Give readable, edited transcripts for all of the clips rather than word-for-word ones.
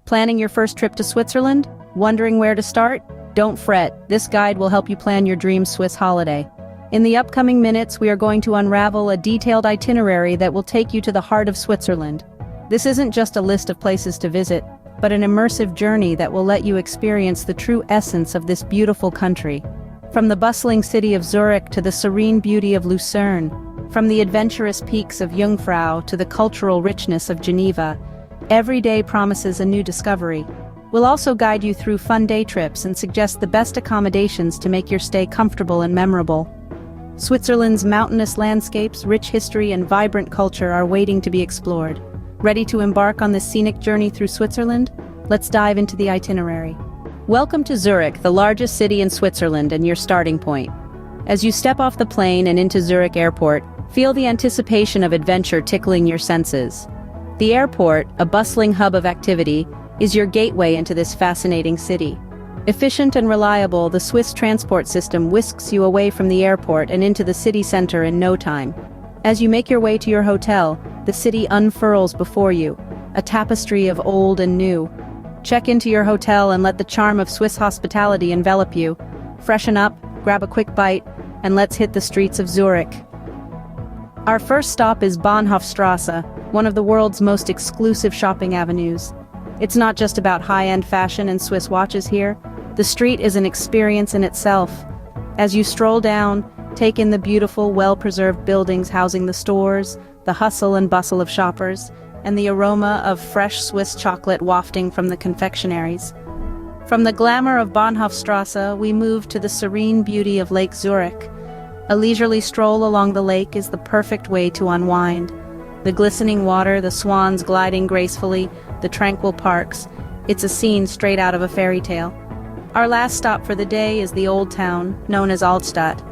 Planning your first trip to Switzerland? Wondering where to start? Don't fret, this guide will help you plan your dream Swiss holiday. In the upcoming minutes, we are going to unravel a detailed itinerary that will take you to the heart of Switzerland. This isn't just a list of places to visit, but an immersive journey that will let you experience the true essence of this beautiful country. From the bustling city of Zurich to the serene beauty of Lucerne, from the adventurous peaks of Yungfra to the cultural richness of Geneva, every day promises a new discovery. We'll also guide you through fun day trips and suggest the best accommodations to make your stay comfortable and memorable. Switzerland's mountainous landscapes, rich history, and vibrant culture are waiting to be explored. Ready to embark on this scenic journey through Switzerland? Let's dive into the itinerary. Welcome to Zurich, the largest city in Switzerland and your starting point. As you step off the plane and into Zurich Airport, feel the anticipation of adventure tickling your senses. The airport, a bustling hub of activity, is your gateway into this fascinating city. Efficient and reliable, the Swiss transport system whisks you away from the airport and into the city center in no time. As you make your way to your hotel, the city unfurls before you, a tapestry of old and new. Check into your hotel and let the charm of Swiss hospitality envelop you. Freshen up, grab a quick bite, and let's hit the streets of Zurich. Our first stop is Bahnhofstrasse, one of the world's most exclusive shopping avenues. It's not just about high-end fashion and Swiss watches here. The street is an experience in itself. As you stroll down, take in the beautiful, well-preserved buildings housing the stores, the hustle and bustle of shoppers, and the aroma of fresh Swiss chocolate wafting from the confectionaries. From the glamour of Bahnhofstrasse, we move to the serene beauty of Lake Zurich. A leisurely stroll along the lake is the perfect way to unwind. The glistening water, the swans gliding gracefully, the tranquil parks. It's a scene straight out of a fairy tale. Our last stop for the day is the Old Town, known as Altstadt.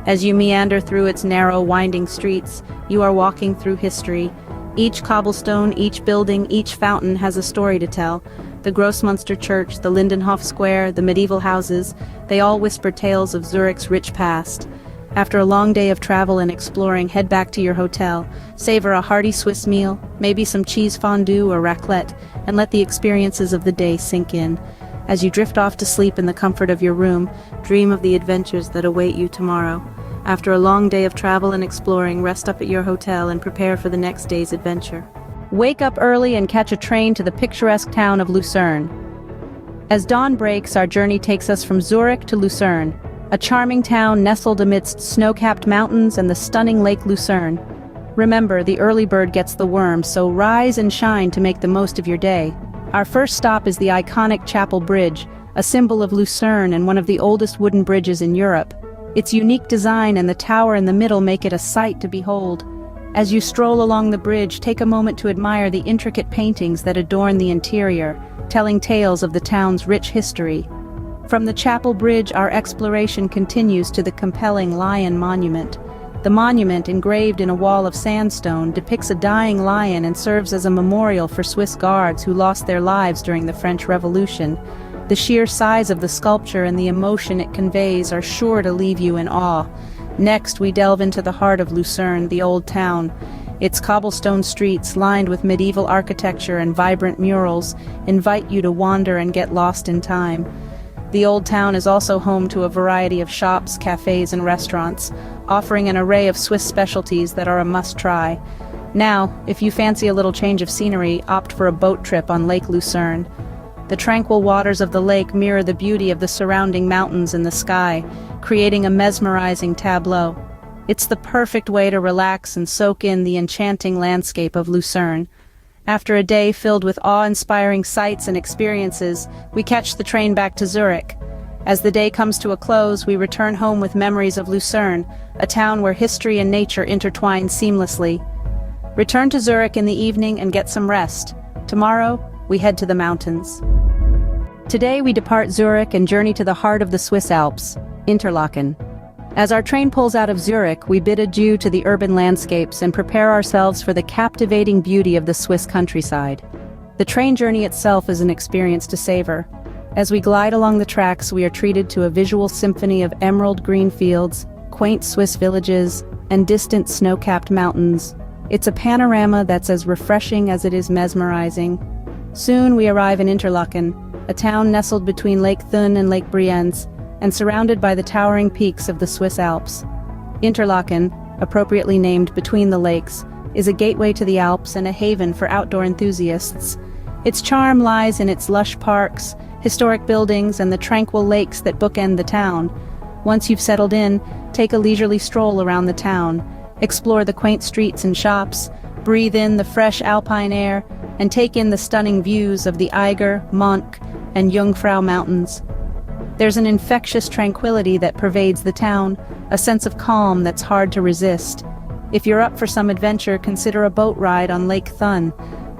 As you meander through its narrow, winding streets, you are walking through history. Each cobblestone, each building, each fountain has a story to tell. The Grossmünster Church, the Lindenhof Square, the medieval houses, they all whisper tales of Zurich's rich past. After a long day of travel and exploring, head back to your hotel, savor a hearty Swiss meal, maybe some cheese fondue or raclette, and let the experiences of the day sink in. As you drift off to sleep in the comfort of your room, dream of the adventures that await you tomorrow. After a long day of travel and exploring, rest up at your hotel and prepare for the next day's adventure. Wake up early and catch a train to the picturesque town of Lucerne. As dawn breaks, our journey takes us from Zurich to Lucerne, a charming town nestled amidst snow-capped mountains and the stunning Lake Lucerne. Remember, the early bird gets the worm, so rise and shine to make the most of your day. Our first stop is the iconic Chapel Bridge, a symbol of Lucerne and one of the oldest wooden bridges in Europe. Its unique design and the tower in the middle make it a sight to behold. As you stroll along the bridge, take a moment to admire the intricate paintings that adorn the interior, telling tales of the town's rich history. From the Chapel Bridge, our exploration continues to the compelling Lion Monument. The monument, engraved in a wall of sandstone, depicts a dying lion and serves as a memorial for Swiss guards who lost their lives during the French Revolution. The sheer size of the sculpture and the emotion it conveys are sure to leave you in awe. Next, we delve into the heart of Lucerne, the Old Town. Its cobblestone streets, lined with medieval architecture and vibrant murals, invite you to wander and get lost in time. The Old Town is also home to a variety of shops, cafes, and restaurants, offering an array of Swiss specialties that are a must-try. Now, if you fancy a little change of scenery, opt for a boat trip on Lake Lucerne. The tranquil waters of the lake mirror the beauty of the surrounding mountains and the sky, creating a mesmerizing tableau. It's the perfect way to relax and soak in the enchanting landscape of Lucerne. After a day filled with awe-inspiring sights and experiences, we catch the train back to Zurich. As the day comes to a close, we return home with memories of Lucerne, a town where history and nature intertwine seamlessly. Return to Zurich in the evening and get some rest. Tomorrow, we head to the mountains. Today we depart Zurich and journey to the heart of the Swiss Alps, Interlocken. As our train pulls out of Zurich, we bid adieu to the urban landscapes and prepare ourselves for the captivating beauty of the Swiss countryside. The train journey itself is an experience to savor. As we glide along the tracks, we are treated to a visual symphony of emerald green fields, quaint Swiss villages, and distant snow-capped mountains. It's a panorama that's as refreshing as it is mesmerizing. Soon we arrive in Interlocken, a town nestled between Lake Thun and Lake Brienz, and surrounded by the towering peaks of the Swiss Alps. Interlocken, appropriately named Between the Lakes, is a gateway to the Alps and a haven for outdoor enthusiasts. Its charm lies in its lush parks, historic buildings, and the tranquil lakes that bookend the town. Once you've settled in, take a leisurely stroll around the town, explore the quaint streets and shops, breathe in the fresh alpine air, and take in the stunning views of the Eiger, Monk, and Yungfra mountains. There's an infectious tranquility that pervades the town, a sense of calm that's hard to resist. If you're up for some adventure, consider a boat ride on Lake Thun.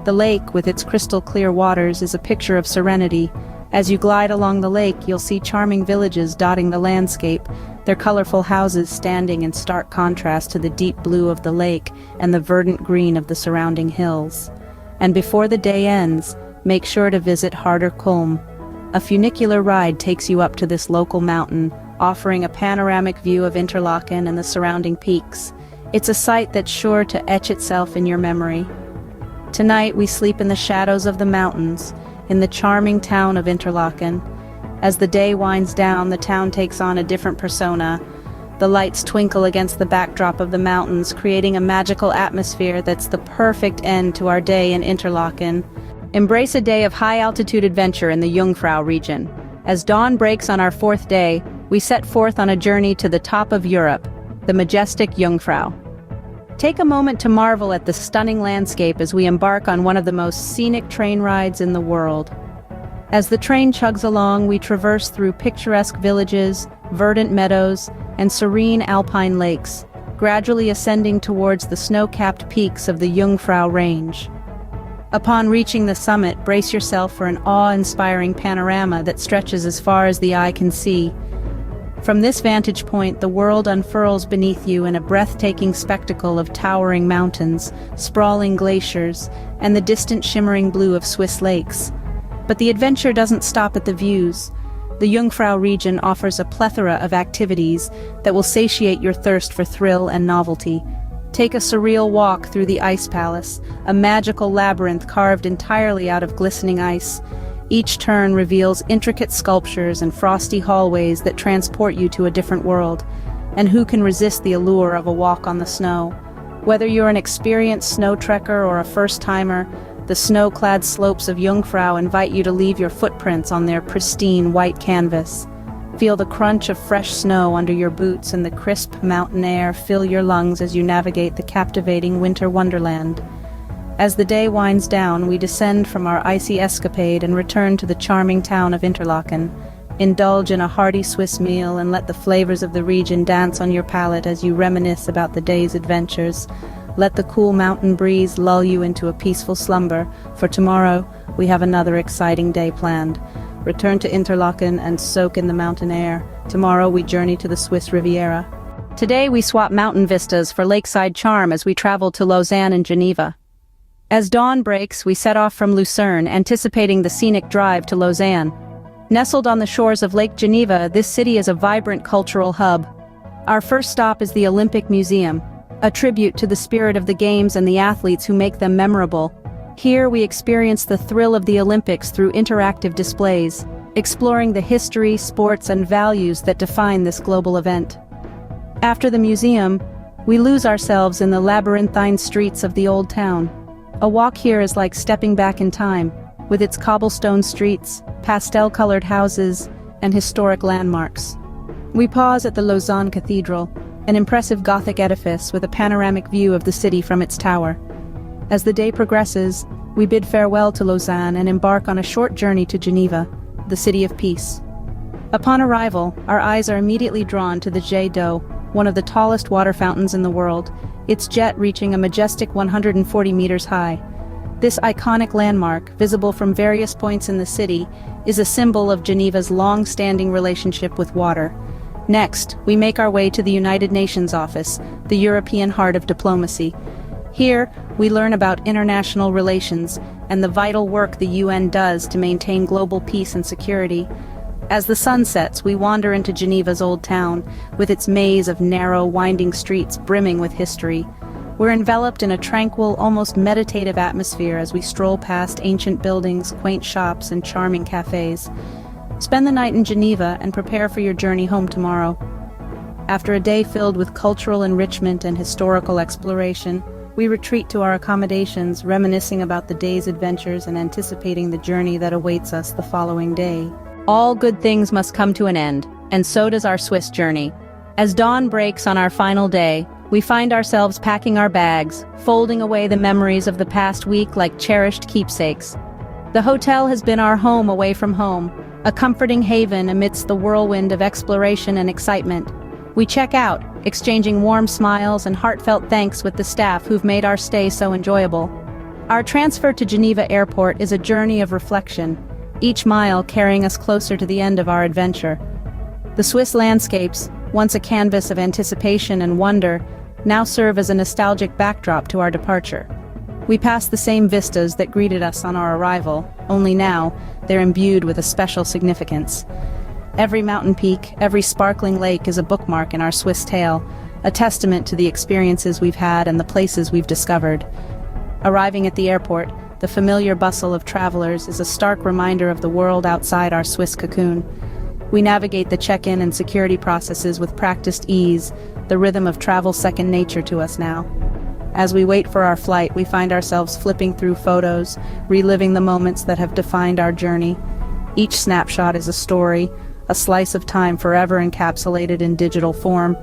The lake, with its crystal-clear waters, is a picture of serenity. As you glide along the lake, you'll see charming villages dotting the landscape, their colorful houses standing in stark contrast to the deep blue of the lake and the verdant green of the surrounding hills. And before the day ends, make sure to visit Harder Kulm. A funicular ride takes you up to this local mountain, offering a panoramic view of Interlaken and the surrounding peaks. It's a sight that's sure to etch itself in your memory. Tonight we sleep in the shadows of the mountains, in the charming town of Interlaken. As the day winds down, the town takes on a different persona. The lights twinkle against the backdrop of the mountains, creating a magical atmosphere that's the perfect end to our day in Interlaken. Embrace a day of high-altitude adventure in the Yungfra region. As dawn breaks on our fourth day, we set forth on a journey to the top of Europe, the majestic Yungfra. Take a moment to marvel at the stunning landscape as we embark on one of the most scenic train rides in the world. As the train chugs along, we traverse through picturesque villages, verdant meadows, and serene alpine lakes, gradually ascending towards the snow-capped peaks of the Yungfra range. Upon reaching the summit, brace yourself for an awe-inspiring panorama that stretches as far as the eye can see. From this vantage point, the world unfurls beneath you in a breathtaking spectacle of towering mountains, sprawling glaciers, and the distant shimmering blue of Swiss lakes. But the adventure doesn't stop at the views. The Yungfra region offers a plethora of activities that will satiate your thirst for thrill and novelty. Take a surreal walk through the Ice Palace, a magical labyrinth carved entirely out of glistening ice. Each turn reveals intricate sculptures and frosty hallways that transport you to a different world. And who can resist the allure of a walk on the snow? Whether you're an experienced snow trekker or a first-timer, the snow-clad slopes of Yungfra invite you to leave your footprints on their pristine white canvas. Feel the crunch of fresh snow under your boots and the crisp mountain air fill your lungs as you navigate the captivating winter wonderland. As the day winds down, we descend from our icy escapade and return to the charming town of Interlaken. Indulge in a hearty Swiss meal and let the flavors of the region dance on your palate as you reminisce about the day's adventures. Let the cool mountain breeze lull you into a peaceful slumber, for tomorrow we have another exciting day planned. Return to Interlaken and soak in the mountain air. Tomorrow we journey to the Swiss Riviera. Today we swap mountain vistas for lakeside charm as we travel to Lausanne and Geneva. As dawn breaks, we set off from Lucerne, anticipating the scenic drive to Lausanne. Nestled on the shores of Lake Geneva, this city is a vibrant cultural hub. Our first stop is the Olympic Museum, a tribute to the spirit of the Games and the athletes who make them memorable. Here we experience the thrill of the Olympics through interactive displays, exploring the history, sports, and values that define this global event. After the museum, we lose ourselves in the labyrinthine streets of the old town. A walk here is like stepping back in time, with its cobblestone streets, pastel-colored houses, and historic landmarks. We pause at the Lausanne Cathedral, an impressive Gothic edifice with a panoramic view of the city from its tower. As the day progresses, we bid farewell to Lausanne and embark on a short journey to Geneva, the city of peace. Upon arrival, our eyes are immediately drawn to the Jet d'Eau, one of the tallest water fountains in the world, its jet reaching a majestic 140 meters high. This iconic landmark, visible from various points in the city, is a symbol of Geneva's long-standing relationship with water. Next, we make our way to the United Nations office, the European heart of diplomacy. Here, we learn about international relations and the vital work the UN does to maintain global peace and security. As the sun sets, we wander into Geneva's old town, with its maze of narrow, winding streets brimming with history. We're enveloped in a tranquil, almost meditative atmosphere as we stroll past ancient buildings, quaint shops, and charming cafes. Spend the night in Geneva and prepare for your journey home tomorrow. After a day filled with cultural enrichment and historical exploration, we retreat to our accommodations, reminiscing about the day's adventures and anticipating the journey that awaits us the following day. All good things must come to an end, and so does our Swiss journey. As dawn breaks on our final day, we find ourselves packing our bags, folding away the memories of the past week like cherished keepsakes. The hotel has been our home away from home, a comforting haven amidst the whirlwind of exploration and excitement. We check out, exchanging warm smiles and heartfelt thanks with the staff who've made our stay so enjoyable. Our transfer to Geneva Airport is a journey of reflection, each mile carrying us closer to the end of our adventure. The Swiss landscapes, once a canvas of anticipation and wonder, now serve as a nostalgic backdrop to our departure. We pass the same vistas that greeted us on our arrival, only now they're imbued with a special significance. Every mountain peak, every sparkling lake is a bookmark in our Swiss tale, a testament to the experiences we've had and the places we've discovered. Arriving at the airport, the familiar bustle of travelers is a stark reminder of the world outside our Swiss cocoon. We navigate the check-in and security processes with practiced ease, the rhythm of travel second nature to us now. As we wait for our flight, we find ourselves flipping through photos, reliving the moments that have defined our journey. Each snapshot is a story, a slice of time forever encapsulated in digital form.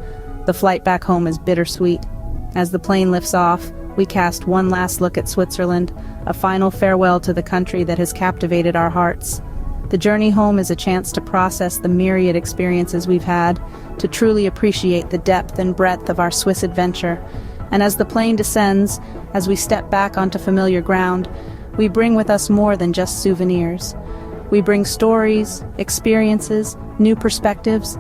The flight back home is bittersweet. As the plane lifts off, we cast one last look at Switzerland, a final farewell to the country that has captivated our hearts. The journey home is a chance to process the myriad experiences we've had, to truly appreciate the depth and breadth of our Swiss adventure. And as the plane descends, as we step back onto familiar ground, we bring with us more than just souvenirs. We bring stories, experiences, new perspectives.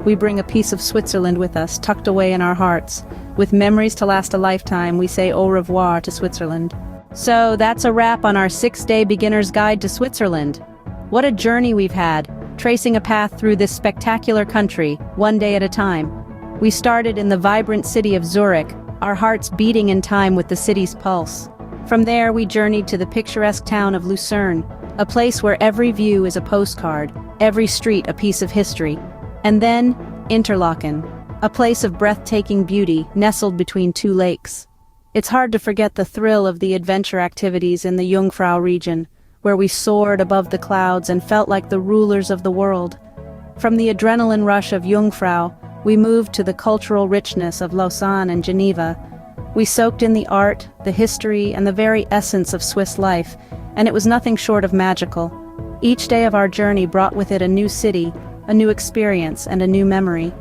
We bring a piece of Switzerland with us, tucked away in our hearts. With memories to last a lifetime, we say au revoir to Switzerland. So that's a wrap on our 6-day beginner's guide to Switzerland. What a journey we've had, tracing a path through this spectacular country, one day at a time. We started in the vibrant city of Zurich, our hearts beating in time with the city's pulse. From there, we journeyed to the picturesque town of Lucerne, a place where every view is a postcard, every street a piece of history. And then, Interlocken, a place of breathtaking beauty nestled between two lakes. It's hard to forget the thrill of the adventure activities in the Yungfra region, where we soared above the clouds and felt like the rulers of the world. From the adrenaline rush of Jungfrau, we moved to the cultural richness of Lausanne and Geneva. We soaked in the art, the history, and the very essence of Swiss life, and it was nothing short of magical. Each day of our journey brought with it a new city, a new experience, and a new memory.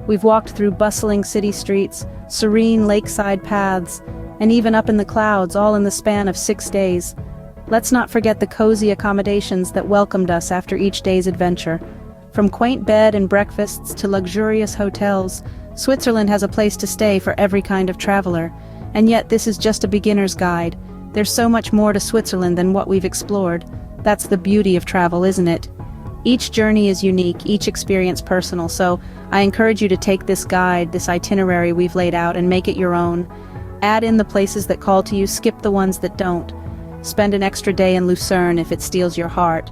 We've walked through bustling city streets, serene lakeside paths, and even up in the clouds, all in the span of 6 days. Let's not forget the cozy accommodations that welcomed us after each day's adventure. From quaint bed and breakfasts to luxurious hotels, Switzerland has a place to stay for every kind of traveler. And yet this is just a beginner's guide. There's so much more to Switzerland than what we've explored. That's the beauty of travel, isn't it? Each journey is unique, each experience personal, so I encourage you to take this guide, this itinerary we've laid out, and make it your own. Add in the places that call to you, skip the ones that don't. Spend an extra day in Lucerne if it steals your heart,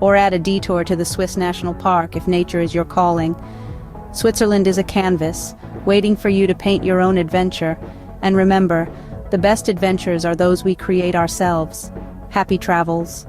or add a detour to the Swiss National Park if nature is your calling. Switzerland is a canvas, waiting for you to paint your own adventure. And remember, the best adventures are those we create ourselves. Happy travels.